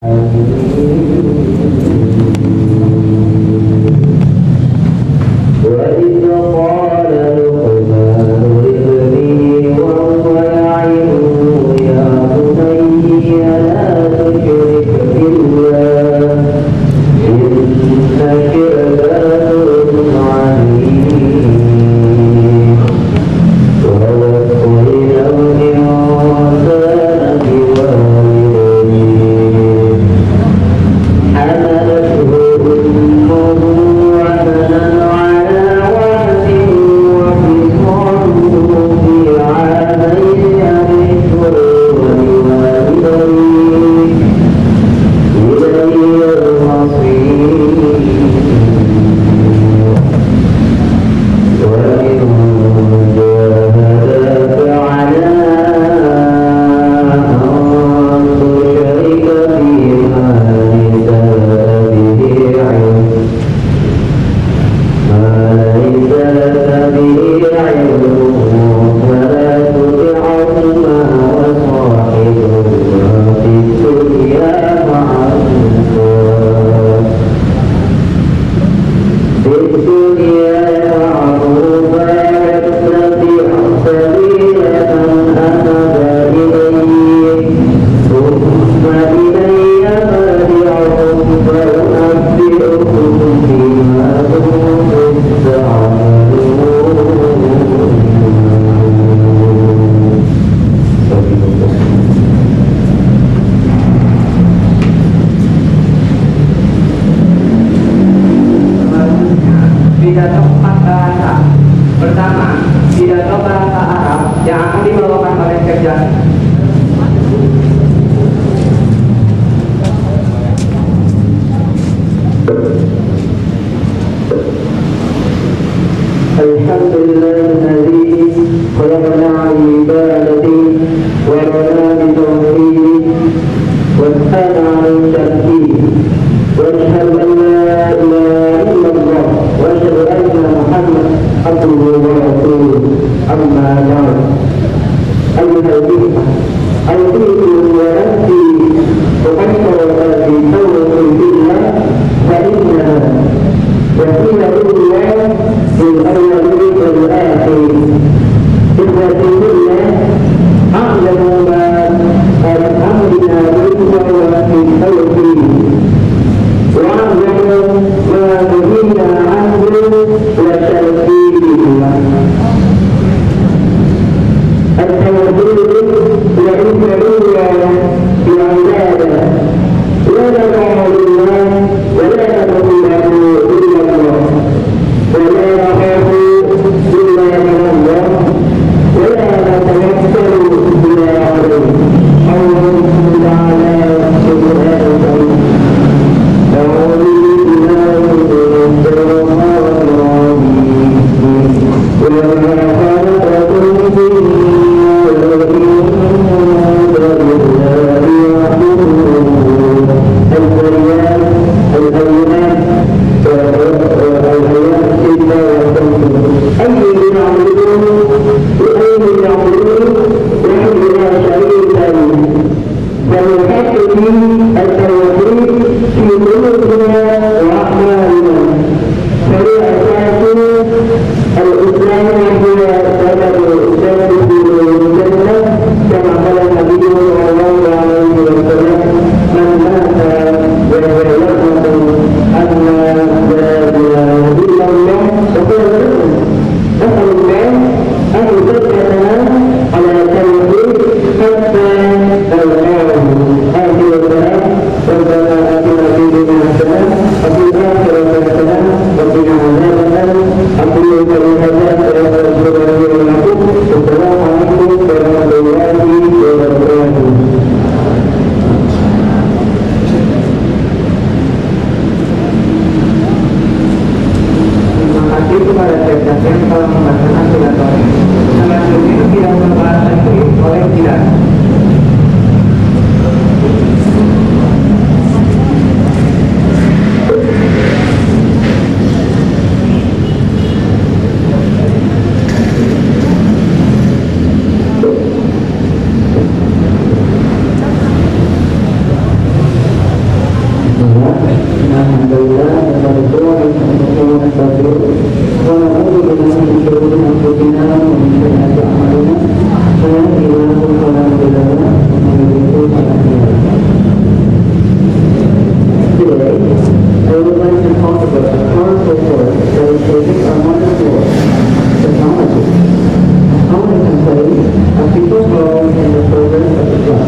التوحيد يعيش الأولى ونستغفره ونعوذ بالله من شرور أنفسنا ومن سيئات أعمالنا من يهده الله فلا مضل له ومن يضلل فلا هادي له. Today, I would like to talk about a powerful force that is shaping our modern world, technology. How it can play a pivotal role in the progress of Islam,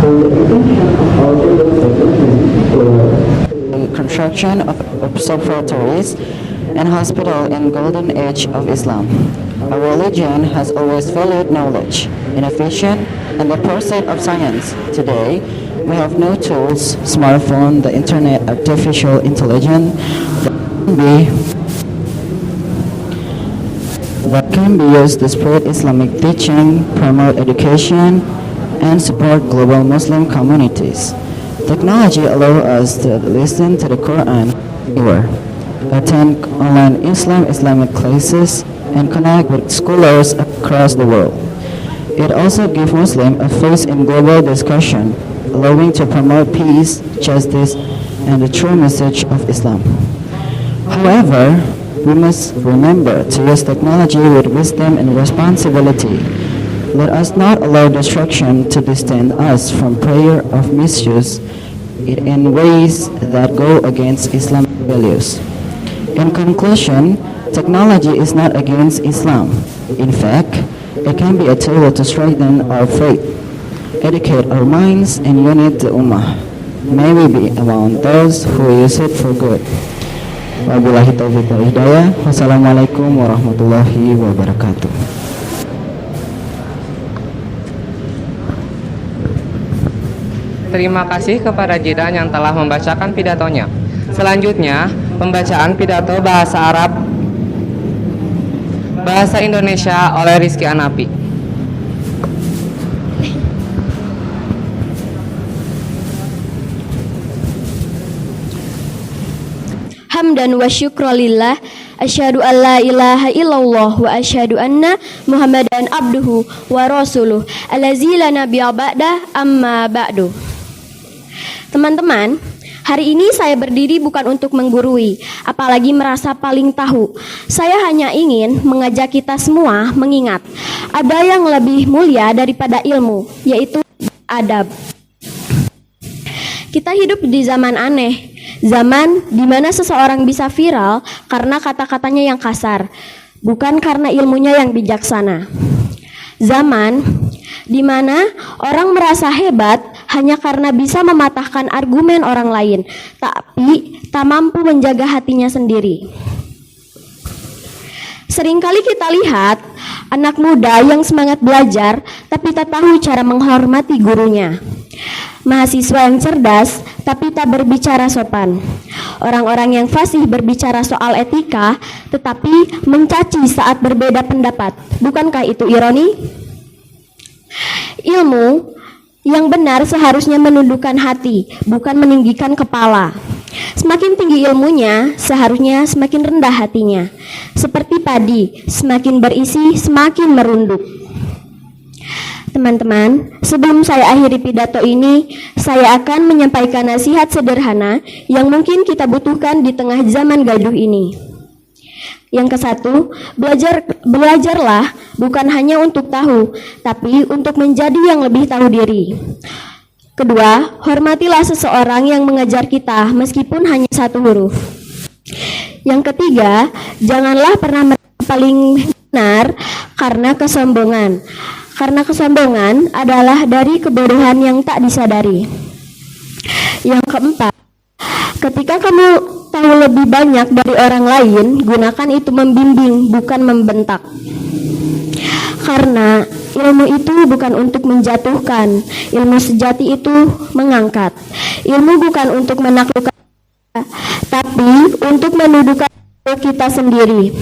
from the invention of algorithms of learning to construction of observatories and hospital in golden age of Islam. Our religion has always valued knowledge, innovation, and the pursuit of science. Today, we have new tools, smartphone, the internet, artificial intelligence that can be used to spread Islamic teaching, promote education, and support global Muslim communities. Technology allows us to listen to the Quran anywhere, attend online Islamic classes, and connect with scholars across the world. It also gives Muslims a voice in global discussion, allowing to promote peace, justice, and the true message of Islam. However, we must remember to use technology with wisdom and responsibility. Let us not allow distraction to distance us from prayer of misuse it in ways that go against Islamic values. In conclusion, technology is not against Islam. In fact, it can be a tool to strengthen our faith, educate our minds, and unite the Ummah. May we be among those who use it for good. Wabillahi taufiq wal hidayah. Wassalamualaikum warahmatullahi wabarakatuh. Terima kasih kepada Jidan yang telah membacakan pidatonya. Selanjutnya, pembacaan pidato bahasa Arab Bahasa Indonesia oleh Rizky Anapi. Hamdan wa syukralillah, asyhadu an la ilaha illallah wa asyhadu anna Muhammadan abduhu wa rasuluh allazi la nabiyya ba'da amma ba'du. Teman-teman, hari ini saya berdiri bukan untuk menggurui, apalagi merasa paling tahu. Saya hanya ingin mengajak kita semua mengingat ada yang lebih mulia daripada ilmu, yaitu adab. Kita hidup di zaman aneh, zaman di mana seseorang bisa viral karena kata-katanya yang kasar, bukan karena ilmunya yang bijaksana. Zaman di mana orang merasa hebat hanya karena bisa mematahkan argumen orang lain, tapi tak mampu menjaga hatinya sendiri. Seringkali kita lihat anak muda yang semangat belajar tapi tak tahu cara menghormati gurunya. Mahasiswa yang cerdas tapi tak berbicara sopan. Orang-orang yang fasih berbicara soal etika tetapi mencaci saat berbeda pendapat. Bukankah itu ironi? Ilmu yang benar seharusnya menundukkan hati, bukan meninggikan kepala. Semakin tinggi ilmunya, seharusnya semakin rendah hatinya. Seperti padi, semakin berisi, semakin merunduk. Teman-teman, sebelum saya akhiri pidato ini, saya akan menyampaikan nasihat sederhana yang mungkin kita butuhkan di tengah zaman gaduh ini. Yang kesatu, belajarlah bukan hanya untuk tahu, tapi untuk menjadi yang lebih tahu diri. Kedua, hormatilah seseorang yang mengajar kita meskipun hanya satu huruf. Yang ketiga, janganlah pernah merasa paling benar karena kesombongan. Karena kesombongan adalah dari kebodohan yang tak disadari. Yang keempat, ketika kamu tahu lebih banyak dari orang lain, gunakan itu membimbing, bukan membentak. Karena ilmu itu bukan untuk menjatuhkan, ilmu sejati itu mengangkat. Ilmu bukan untuk menaklukkan, tapi untuk menundukkan kita sendiri.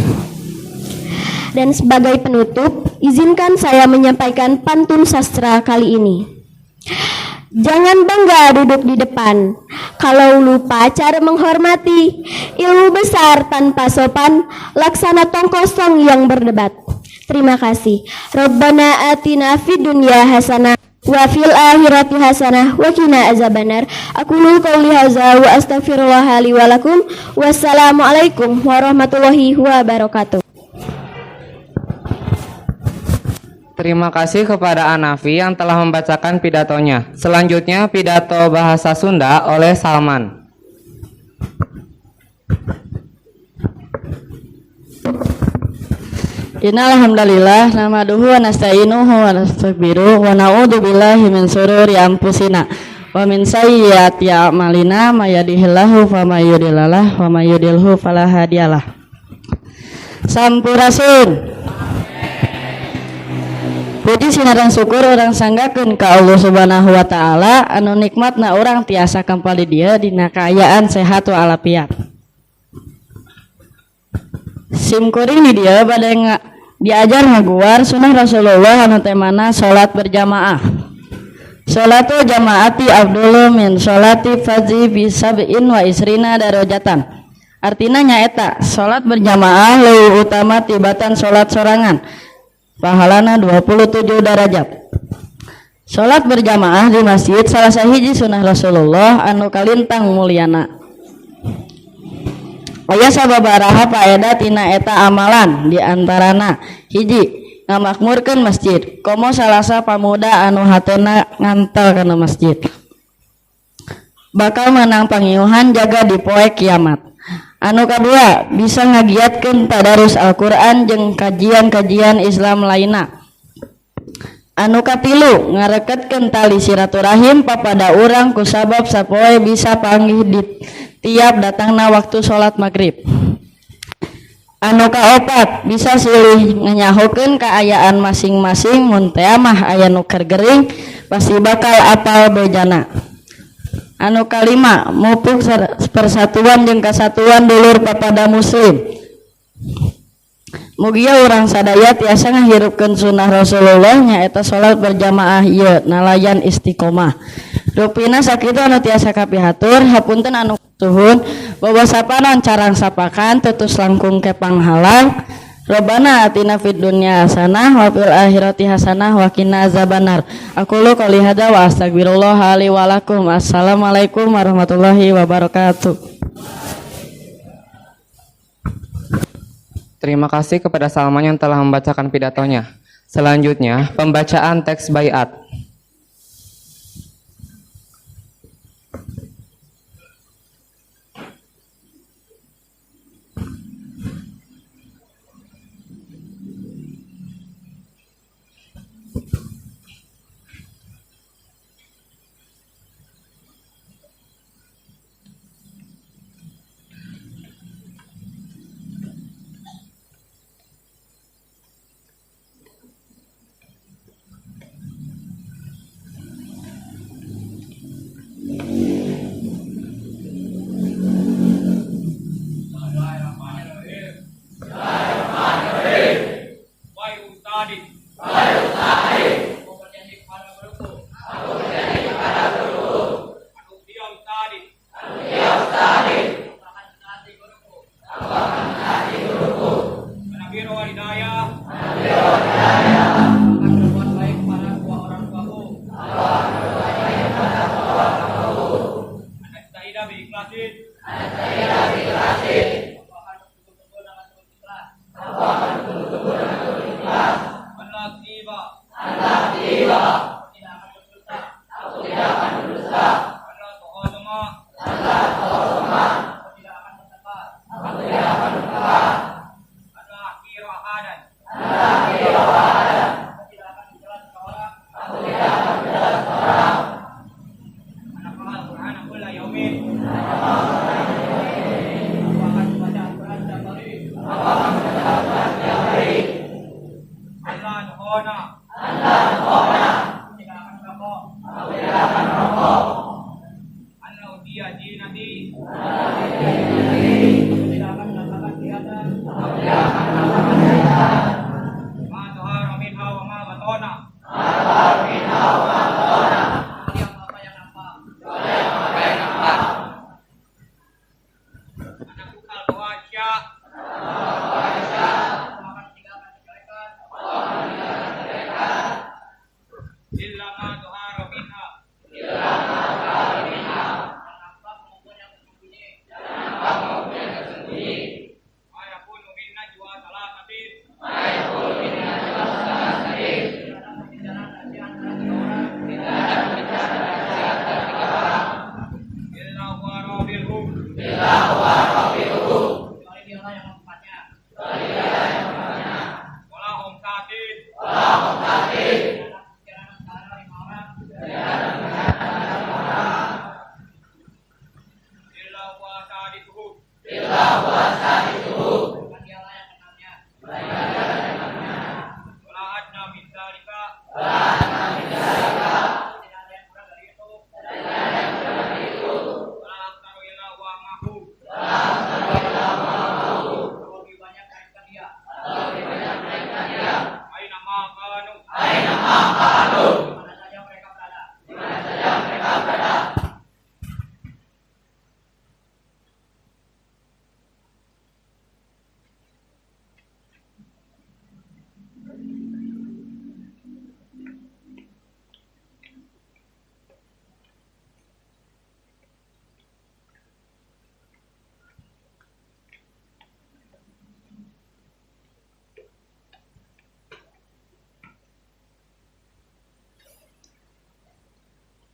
Dan sebagai penutup, izinkan saya menyampaikan pantun sastra kali ini. Jangan bangga duduk di depan, kalau lupa cara menghormati. Ilmu besar tanpa sopan, laksana tong kosong yang berdebat. Terima kasih. Rabbana atina fid dunya hasanah wa fil akhirati hasanah wa qina azabannar. Aqulu qouli hadza wa astaghfirullah li wa lakum. Wassalamualaikum warahmatullahi wabarakatuh. Terima kasih kepada Anafi yang telah membacakan pidatonya. Selanjutnya pidato bahasa Sunda oleh Salman. Innal hamdalillah nahmaduhu wa nasta'inuhu wa nastaghfiruh wa na'udzu billahi min shururi anfusina wa min sayyiati a'malina may yahdihillahu famayudhillalah wa may yudhlilhu fala hadiyalah. Sampurasun. Puji sinaran syukur orang sanggakeun ka Allah Subhanahu wa taala anu nikmatna urang tiasa kempali dia dina kaayaan sehat walafiat. Simkuring di dia pada diajar ngaguar sunnah Rasulullah anu temana salat berjamaah. Salatu jamaati afdalu min salati fadzi bi sab'in wa isrina darajatan. Artina nyaeta salat berjamaah leuwih utama tibatan salat sorangan. Pahalana 27 derajat. Salat berjamaah di masjid salah sahiji sunnah Rasulullah anu kalintang mulyana. Aya sababaraha paedah tina eta amalan di antarana hiji ngamakmurkeun masjid. Komo salasa pamuda anu hatena ngantel kana masjid. Bakal menang pangiuhan jaga di poe kiamat. Anu kadua bisa ngagiatkeun tadarus Al-Qur'an jeung kajian-kajian Islam lainna. Anu katilu ngareketkeun tali silaturahim papada urang kusabab sapoe bisa panggih di tiap datangna waktu salat maghrib. Anu kaopat bisa silih nganyahokeun kaayaan masing-masing mun teu mah aya nu keur gering pasti bakal apal bejana. Anu kalima mupuk persatuan jeung kasatuan dulur papada muslim. Mugia urang sadaya tiasa ngahirupkeun sunnah Rasulullah nyaeta salat berjamaah ieu nalayan istiqomah. Rupina sakitu anu tiasa kapihatur hapunten anu suhun bobo sapanon carang sapakan tutus langkung ke panghalang. Rabbana atina fid dunya hasanah wa fil akhirati hasanah wa qina azabannar. Aqulu qouli hadza wa astaghfirullah li wa lakum. Assalamualaikum warahmatullahi wabarakatuh. Terima kasih kepada Salman yang telah membacakan pidatonya. Selanjutnya pembacaan teks baiat. Illa ma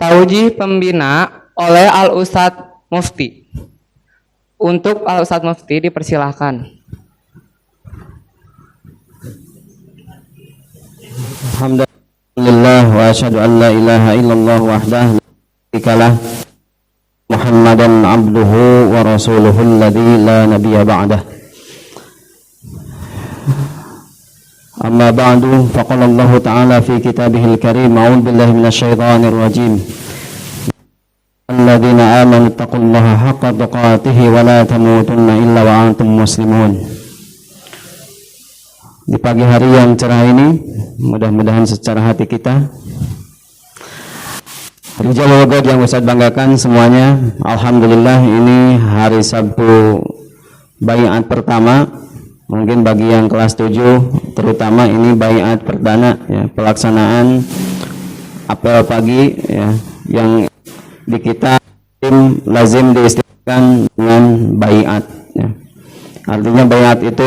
Tauji pembina oleh Al-Ustadz Mufti. Untuk Al-Ustadz Mufti dipersilahkan. Alhamdulillah wa asyhadu an la ilaha illallah wahdahu la syarika lah Muhammadan abduhu wa rasuluhu alladzi la nabiyya ba'dah. Amma ba'du, faqala Allah ta'ala fi kitabihil karim, a'udzu billahi minasyaitonir rajim. Alladzina amanu taqullaha haqqa tuqatih wa la tamutunna illa wa antum muslimun. Di pagi hari yang cerah ini, mudah-mudahan secara hati kita, Rijal Wagod yang Ustadz banggakan semuanya, alhamdulillah ini hari Sabtu baiat pertama. Mungkin bagi yang kelas 7 terutama ini baiat perdana ya, pelaksanaan apel pagi ya, yang di kita lazim diistilahkan dengan baiat ya. Artinya baiat itu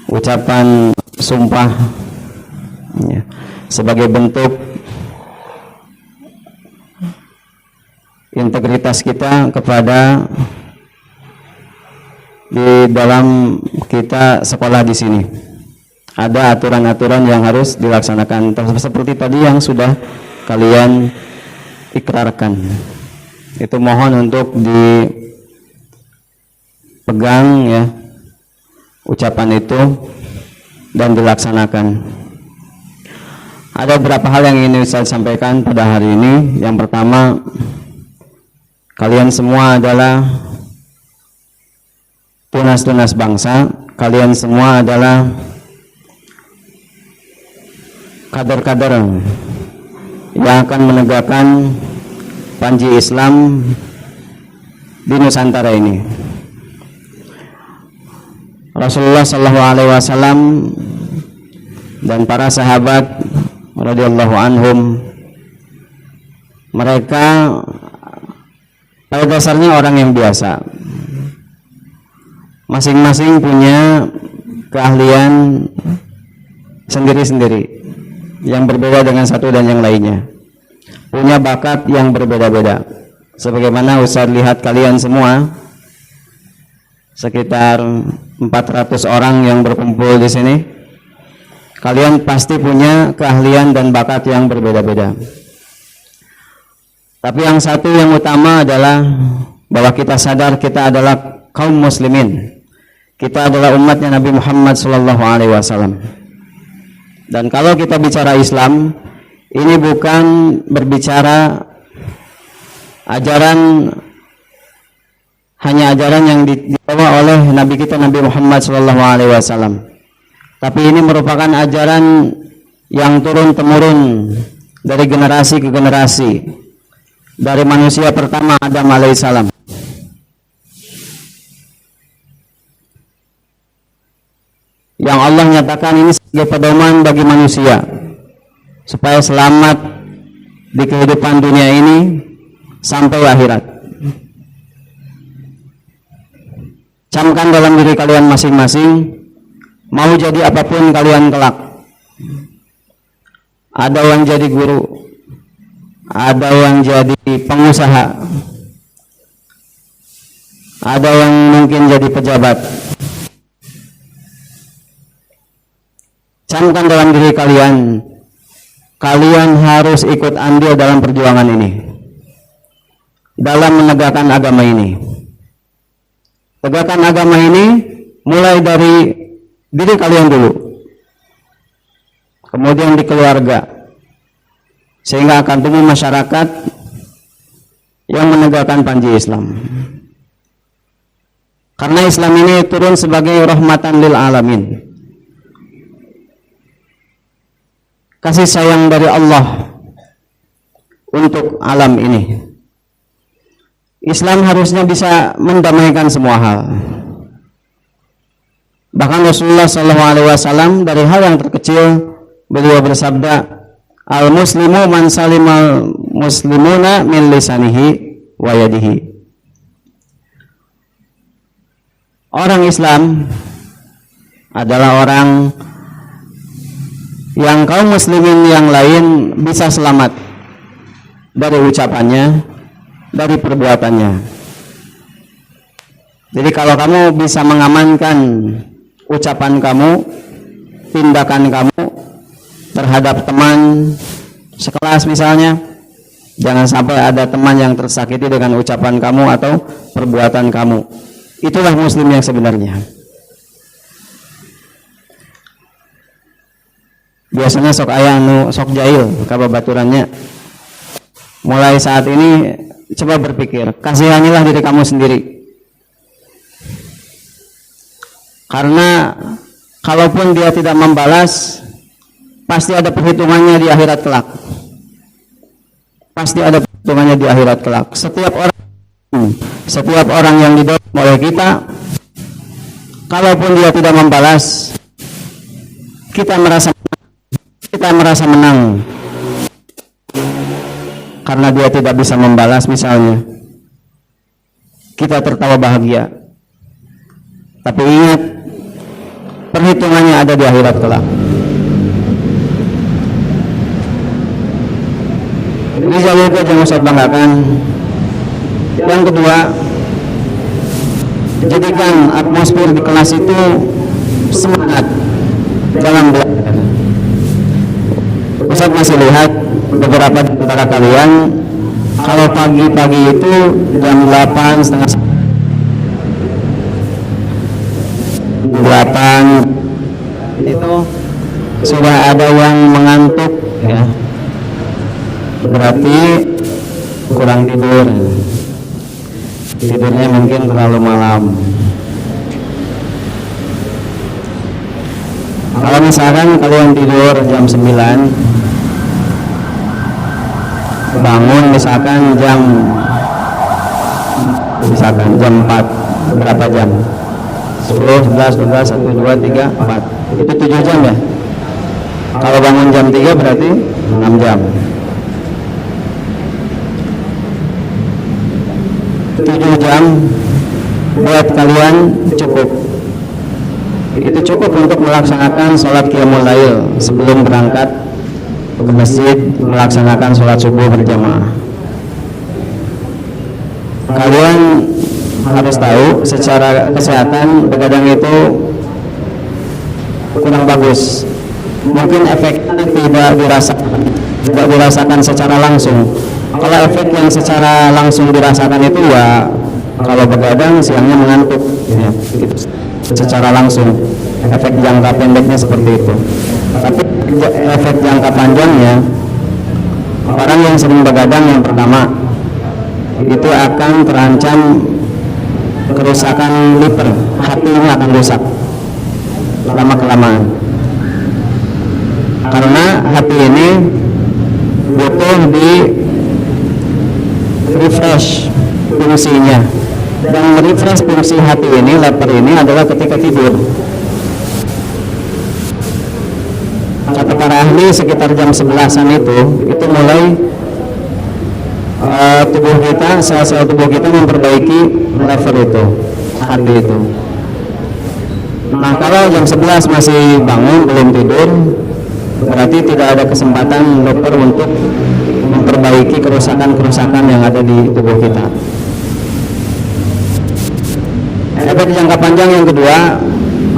ucapan sumpah ya, sebagai bentuk integritas kita kepada di dalam kita sekolah di sini. Ada aturan-aturan yang harus dilaksanakan seperti tadi yang sudah kalian ikrarkan. Itu mohon untuk dipegang ya ucapan itu dan dilaksanakan. Ada beberapa hal yang ingin saya sampaikan pada hari ini. Yang pertama, kalian semua adalah tunas-tunas bangsa, kalian semua adalah kader-kader yang akan menegakkan panji Islam di Nusantara ini. Rasulullah SAW dan para sahabat radhiyallahu anhum, mereka pada dasarnya orang yang biasa. Masing-masing punya keahlian sendiri-sendiri yang berbeda dengan satu dan yang lainnya, punya bakat yang berbeda-beda. Sebagaimana Ustaz lihat kalian semua sekitar 400 orang yang berkumpul di sini, kalian pasti punya keahlian dan bakat yang berbeda-beda. Tapi yang satu yang utama adalah bahwa kita sadar kita adalah kaum muslimin. Kita adalah umatnya Nabi Muhammad SAW. Dan kalau kita bicara Islam, ini bukan berbicara ajaran, hanya ajaran yang dibawa oleh Nabi kita Nabi Muhammad SAW. Tapi ini merupakan ajaran yang turun-temurun dari generasi ke generasi, dari manusia pertama Adam alaihissalam. Yang Allah nyatakan ini sebagai pedoman bagi manusia supaya selamat di kehidupan dunia ini sampai akhirat. Camkan dalam diri kalian masing-masing, mau jadi apapun kalian kelak. Ada yang jadi guru, ada yang jadi pengusaha, ada yang mungkin jadi pejabat. Camkan dalam diri kalian, kalian harus ikut andil dalam perjuangan ini, dalam menegakkan agama ini. Tegakkan agama ini mulai dari diri kalian dulu, kemudian di keluarga, sehingga akan tumbuh masyarakat yang menegakkan panji Islam. Karena Islam ini turun sebagai rahmatan lil alamin, kasih sayang dari Allah untuk alam ini. Islam harusnya bisa mendamaikan semua hal. Bahkan Rasulullah SAW dari hal yang terkecil beliau bersabda, al muslimu man salimal muslimuna min lisanihi wa yadihi. Orang Islam adalah orang yang kaum muslimin yang lain bisa selamat dari ucapannya, dari perbuatannya. Jadi kalau kamu bisa mengamankan ucapan kamu, tindakan kamu terhadap teman sekelas misalnya, jangan sampai ada teman yang tersakiti dengan ucapan kamu atau perbuatan kamu. Itulah muslim yang sebenarnya. Biasanya sok aya anu sok jahil kababaturannya. Mulai saat ini coba berpikir, kasihanilah diri kamu sendiri. Karena kalaupun dia tidak membalas, pasti ada perhitungannya di akhirat kelak. Pasti ada perhitungannya di akhirat kelak. Setiap orang yang didorong oleh kita, kalaupun dia tidak membalas, kita merasa menang. Karena dia tidak bisa membalas misalnya, kita tertawa bahagia. Tapi ingat, perhitungannya ada di akhirat kelak. Ini jalur itu jangan usah banggakan. Yang kedua, jadikan atmosfer di kelas itu semangat dalam belajar. Ustaz masih lihat beberapa di antara kalian, kalau pagi-pagi itu jam 8, setengah 8 itu sudah ada yang mengantuk ya, berarti kurang tidur, tidurnya mungkin terlalu malam. Kalau misalkan kalian tidur jam 9, bangun misalkan jam 4, berapa jam? 10, 11, 12, 1, 2, 3, 4. Itu 7 jam ya? Kalau bangun jam 3 berarti 6 jam. 7 jam buat kalian cukup. Itu cukup untuk melaksanakan sholat qiyamul lail sebelum berangkat ke masjid, melaksanakan sholat subuh berjamaah. Kalian harus tahu secara kesehatan begadang itu kurang bagus. Mungkin efeknya tidak dirasakan secara langsung. Kalau efek yang secara langsung dirasakan itu ya kalau begadang siangnya mengantuk ya, gitu. Secara langsung efek jangka pendeknya seperti itu. Tapi efek jangka panjangnya, orang yang sering begadang yang pertama itu akan terancam kerusakan liver, hatinya akan rusak lama-kelamaan. Karena hati ini butuh di refresh fungsinya, dan merefresh fungsi hati ini, leper ini adalah ketika tidur. Kata para ahli sekitar jam 11-an itu mulai tubuh kita, sel-sel tubuh kita memperbaiki lever itu, hati itu. Nah kalau jam 11 masih bangun belum tidur, berarti tidak ada kesempatan dokter untuk memperbaiki kerusakan-kerusakan yang ada di tubuh kita. Efek jangka panjang yang kedua,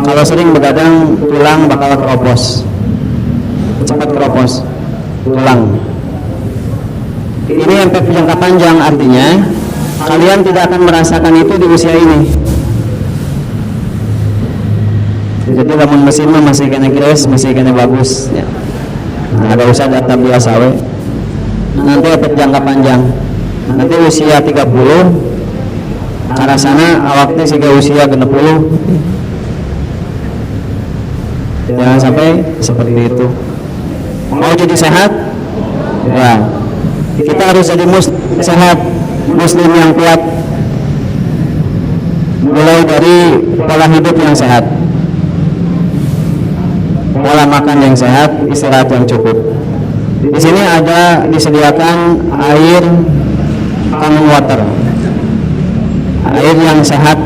kalau sering begadang tulang bakal keropos, cepat keropos tulang. Ini efek jangka panjang, artinya kalian tidak akan merasakan itu di usia ini. Jadi lamun mesin masih kena kres, masih kena bagus ya. Nah, ada usah data biasa we. Nanti efek jangka panjang, nanti usia 30 karena sana awaknya sih usia 60. Jangan sampai seperti itu. Mau jadi sehat ya, kita harus jadi sehat, muslim yang kuat, mulai dari pola hidup yang sehat, pola makan yang sehat, istirahat yang cukup. Di sini ada disediakan air common water, air yang sehat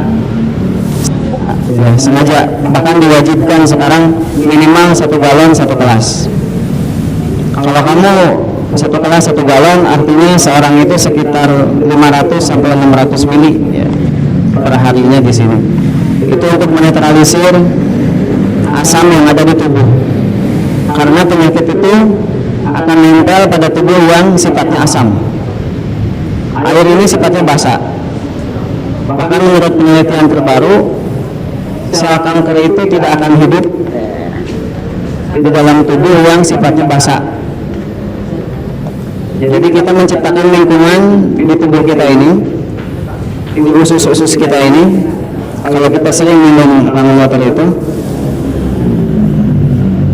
ya, sengaja bahkan diwajibkan sekarang minimal 1 galon 1 gelas. Kalau kamu Satu kelas 1 galon, artinya seorang itu sekitar 500 sampai 600 mili ya, per harinya di sini. Itu untuk menetralisir asam yang ada di tubuh. Karena penyakit itu akan nempel pada tubuh yang sifatnya asam. Air ini sifatnya basa. Bahkan menurut penelitian terbaru, sel kanker itu tidak akan hidup di dalam tubuh yang sifatnya basa. Jadi kita menciptakan lingkungan di tubuh kita ini, di usus-usus kita ini. Kalau kita sering minum rainwater itu,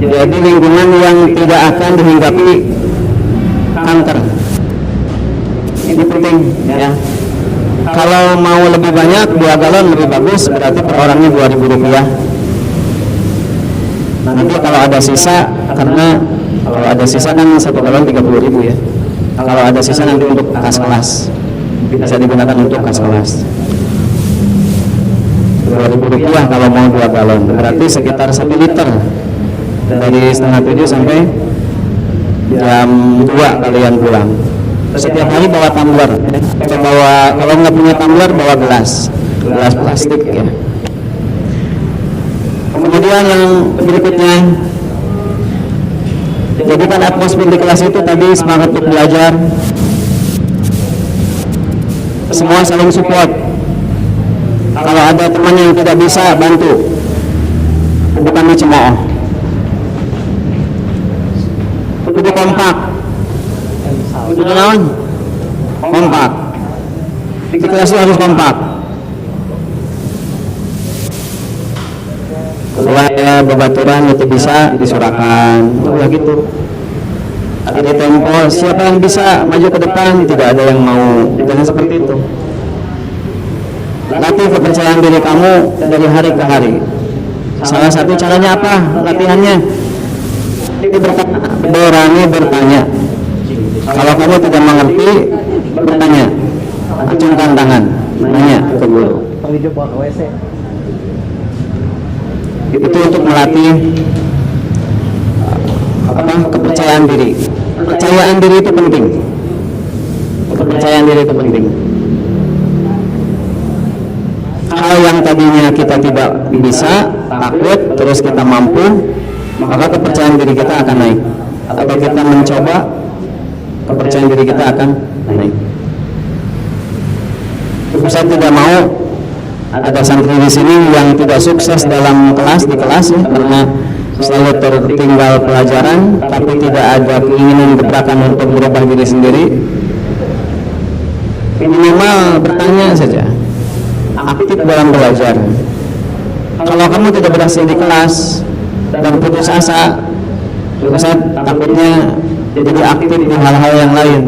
jadi lingkungan yang tidak akan dihinggapi kanker. Ini penting ya. Kalau mau lebih banyak 2 galon lebih bagus, berarti per orangnya Rp2.000. Nanti kalau ada sisa, karena kalau ada sisa kan 1 galon 30.000 ya. Kalau ada sisa nanti untuk kas kelas, bisa digunakan untuk kas kelas. Rp2.000 kalau mau 2 galon, berarti sekitar 1 liter dari setengah 7 sampai jam 2 kalian pulang. Setiap hari bawa tumbler, bawa, kalau nggak punya tumbler bawa gelas plastik ya. Kemudian yang berikutnya, jadikan atmosfer di kelas itu tadi semangat untuk belajar, semua saling support. Kalau ada teman yang tidak bisa, bantu, bukan dicemooh. Kudu kompak, kudu naon? Kompak. Di kelas itu harus kompak. Supaya babaturan itu bisa disurahkan, ya gitu. Ada tempo, siapa yang bisa maju ke depan, tidak ada yang mau, jangan seperti itu. Latih kepercayaan diri kamu dari hari ke hari. Salah satu caranya apa? Latihannya berani bertanya. Kalau kamu tidak mengerti, bertanya, acungkan tangan, nanya ke guru. Itu untuk melatih kepercayaan diri. Kepercayaan diri itu penting. Kepercayaan diri itu penting. Hal yang tadinya kita tidak bisa, takut, terus kita mampu, maka kepercayaan diri kita akan naik. Atau kita mencoba, kepercayaan diri kita akan naik. Saya tidak mau ada santri di sini yang tidak sukses dalam kelas, di kelas ya, karena selalu tertinggal pelajaran, tapi tidak ada keinginan gebrakan untuk merubah diri sendiri. Minimal bertanya saja, aktif dalam belajar. Kalau kamu tidak berhasil di kelas dan putus asa, saya takutnya jadi aktif di hal-hal yang lain.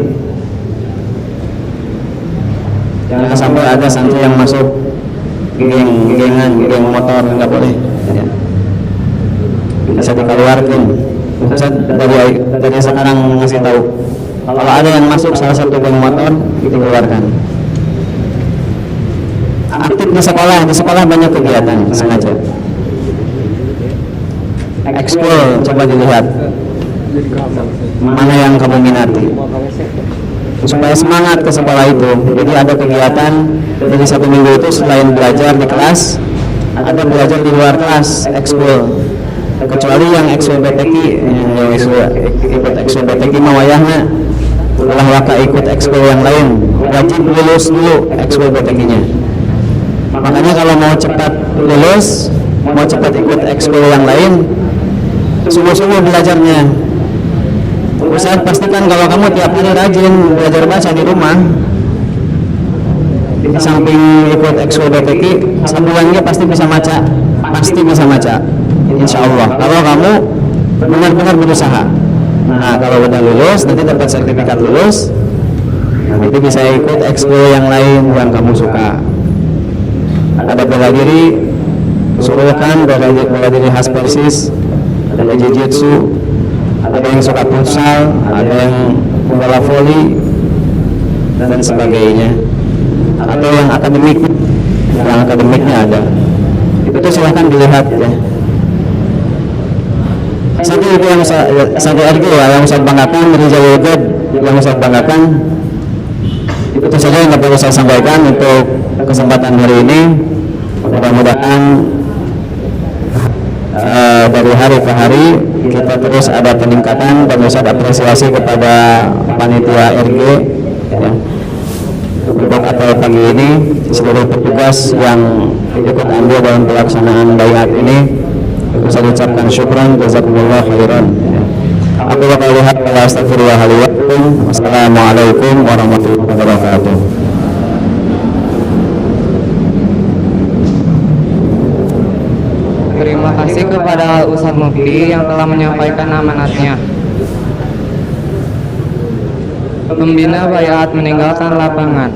Jangan sampai ada santri yang masuk geng motor, nggak boleh ya. Bisa dikeluarkan. Saya dari sekarang ngasih tahu, kalau ada yang masuk salah satu geng motor, dikeluarkan. Aktif di sekolah banyak kegiatan sengaja. Ekskul, coba dilihat mana yang kamu minati supaya semangat ke sekolah itu. Jadi ada kegiatan dari 1 minggu itu, selain belajar di kelas, ada belajar di luar kelas, ekskul. Kecuali yang ekskul BTQ, yang ikut ekskul BTQ mawayahna ulah waka ikut ekskul yang lain, wajib lulus dulu ekskul BTQ-nya. Makanya kalau mau cepat lulus, mau cepat ikut ekskul yang lain, sungguh-sungguh belajarnya. Saya pastikan kalau kamu tiap hari rajin belajar baca di rumah, di samping ikut ekskul BTQ, sebulannya pasti bisa baca, insya Allah. Kalau kamu benar-benar berusaha. Nah, kalau udah lulus, nanti dapat sertifikat lulus, nanti bisa ikut ekskul yang lain yang kamu suka. Ada bela diri, suruhkan bela diri khas Persis, ada jiu-jitsu, ada yang suka futsal, ada yang bola voli dan sebagainya. Atau yang akademiknya ada. Itu silahkan dilihat ya. Satu itu yang satu RG ya, yang saya banggakan, Rizal Wudud yang saya banggakan. Itu saja yang dapat saya sampaikan untuk kesempatan hari ini. Mudah-mudahan dari hari ke hari kita terus ada peningkatan dan bisa apresiasi kepada panitia RG ya. Untuk apel pagi ini seluruh petugas yang ikut andil dalam pelaksanaan bayat ini bisa diucapkan syukran jazakumullah khairan. Aku bakal lihat wa astagfirullahaladzim. Wassalamualaikum warahmatullahi wabarakatuh. Terima kasih kepada Ustadz Mufti yang telah menyampaikan amanatnya. Pembina bayat meninggalkan lapangan.